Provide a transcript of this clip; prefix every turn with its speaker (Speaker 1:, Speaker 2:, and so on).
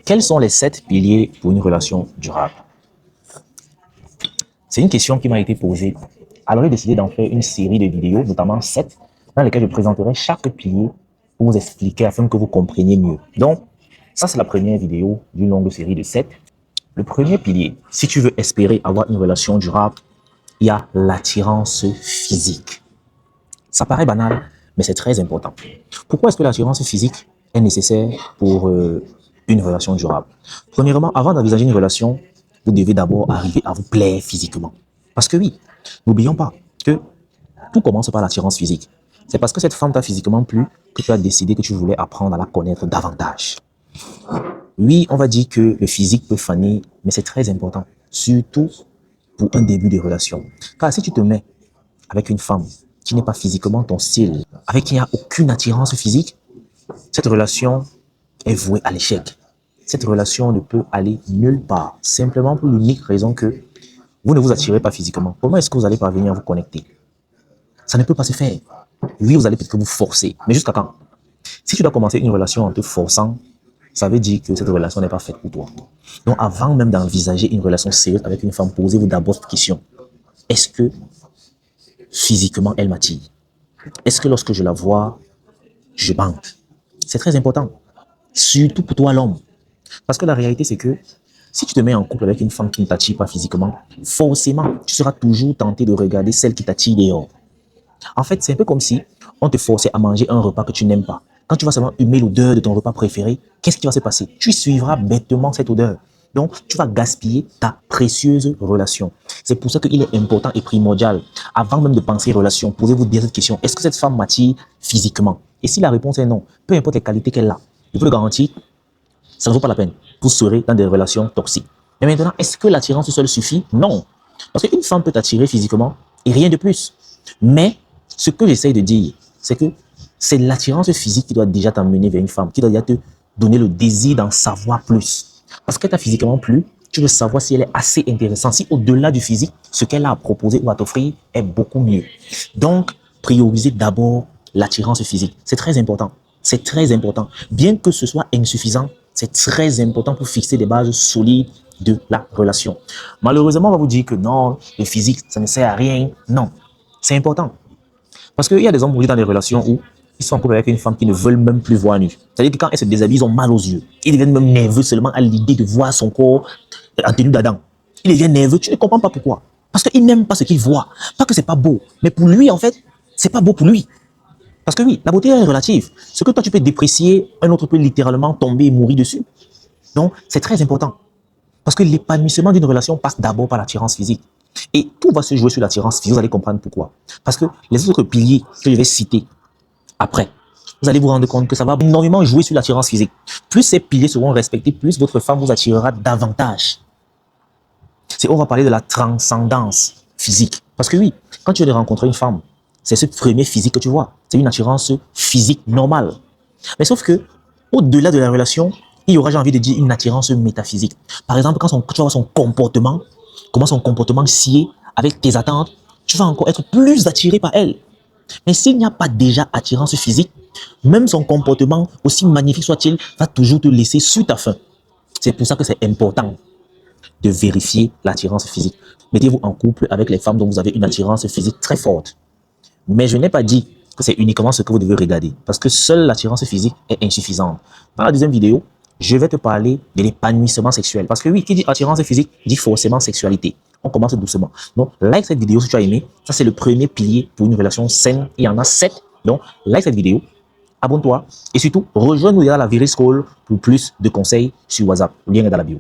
Speaker 1: Quels sont les 7 piliers pour une relation durable? C'est une question qui m'a été posée. Alors j'ai décidé d'en faire une série de vidéos, notamment 7, dans lesquelles je présenterai chaque pilier pour vous expliquer afin que vous compreniez mieux. Donc, ça c'est la première vidéo d'une longue série de 7. Le premier pilier, si tu veux espérer avoir une relation durable, il y a l'attirance physique. Ça paraît banal, mais c'est très important. Pourquoi est-ce que l'attirance physique est nécessaire pour une relation durable? Premièrement, avant d'envisager une relation, vous devez d'abord arriver à vous plaire physiquement. Parce que oui, n'oublions pas que tout commence par l'attirance physique. C'est parce que cette femme t'a physiquement plu que tu as décidé que tu voulais apprendre à la connaître davantage. Oui, on va dire que le physique peut faner, mais c'est très important, surtout pour un début de relation. Car si tu te mets avec une femme qui n'est pas physiquement ton style, avec qui il n'y a aucune attirance physique, cette relation est vouée à l'échec. Cette relation ne peut aller nulle part, simplement pour l'unique raison que vous ne vous attirez pas physiquement. Comment est-ce que vous allez parvenir à vous connecter? Ça ne peut pas se faire. Oui, vous allez peut-être vous forcer, mais jusqu'à quand? Si tu dois commencer une relation en te forçant, ça veut dire que cette relation n'est pas faite pour toi. Donc avant même d'envisager une relation sérieuse avec une femme, posez-vous d'abord cette question. Est-ce que physiquement elle m'attire? Est-ce que lorsque je la vois, je bande? C'est très important. Surtout pour toi l'homme. Parce que la réalité c'est que si tu te mets en couple avec une femme qui ne t'attire pas physiquement, forcément, tu seras toujours tenté de regarder celle qui t'attire dehors. En fait, c'est un peu comme si on te forçait à manger un repas que tu n'aimes pas. Quand tu vas seulement humer l'odeur de ton repas préféré, qu'est-ce qui va se passer? Tu suivras bêtement cette odeur. Donc, tu vas gaspiller ta précieuse relation. C'est pour ça qu'il est important et primordial, avant même de penser relation, posez-vous bien cette question. Est-ce que cette femme m'attire physiquement? Et si la réponse est non, peu importe les qualités qu'elle a, je peux le garantir, ça ne vaut pas la peine. Vous serez dans des relations toxiques. Mais maintenant, est-ce que l'attirance seule suffit? Non. Parce qu'une femme peut t'attirer physiquement et rien de plus. Mais ce que j'essaye de dire, c'est que c'est l'attirance physique qui doit déjà t'amener vers une femme, qui doit déjà te donner le désir d'en savoir plus. Parce qu'elle t'a physiquement plu, tu veux savoir si elle est assez intéressante, si au-delà du physique, ce qu'elle a à proposer ou à t'offrir est beaucoup mieux. Donc, priorisez d'abord l'attirance physique. C'est très important. C'est très important. Bien que ce soit insuffisant, c'est très important pour fixer des bases solides de la relation. Malheureusement, on va vous dire que non, le physique, ça ne sert à rien. Non, c'est important. Parce qu'il y a des hommes dans des relations où ils sont en couple avec une femme qui ne veulent même plus voir nu. C'est-à-dire que quand elle se déshabille, ils ont mal aux yeux. Ils deviennent même nerveux seulement à l'idée de voir son corps en tenue d'Adam. Il devient nerveux, tu ne comprends pas pourquoi. Parce qu'il n'aime pas ce qu'il voit. Pas que c'est pas beau, mais pour lui, en fait, c'est pas beau pour lui. Parce que oui, la beauté est relative. Ce que toi, tu peux déprécier, un autre peut littéralement tomber et mourir dessus. Donc, c'est très important. Parce que l'épanouissement d'une relation passe d'abord par l'attirance physique. Et tout va se jouer sur l'attirance physique, vous allez comprendre pourquoi. Parce que les autres piliers que je vais citer après, vous allez vous rendre compte que ça va énormément jouer sur l'attirance physique. Plus ces piliers seront respectés, plus votre femme vous attirera davantage. On va parler de la transcendance physique. Parce que oui, quand tu viens de rencontrer une femme, c'est ce premier physique que tu vois. C'est une attirance physique normale. Mais sauf que, au-delà de la relation, il y aura, j'ai envie de dire, une attirance métaphysique. Par exemple, quand tu vas voir son comportement, comment son comportement sied avec tes attentes, tu vas encore être plus attiré par elle. Mais s'il n'y a pas déjà attirance physique, même son comportement, aussi magnifique soit-il, va toujours te laisser sur ta faim. C'est pour ça que c'est important de vérifier l'attirance physique. Mettez-vous en couple avec les femmes dont vous avez une attirance physique très forte. Mais je n'ai pas dit que c'est uniquement ce que vous devez regarder, parce que seule l'attirance physique est insuffisante. Dans la deuxième vidéo, je vais te parler de l'épanouissement sexuel. Parce que oui, qui dit attirance physique, dit forcément sexualité. On commence doucement. Donc, like cette vidéo si tu as aimé. Ça, c'est le premier pilier pour une relation saine. Il y en a 7. Donc, like cette vidéo, abonne-toi et surtout, rejoins-nous dans la Viril School pour plus de conseils sur WhatsApp. Le lien est dans la bio.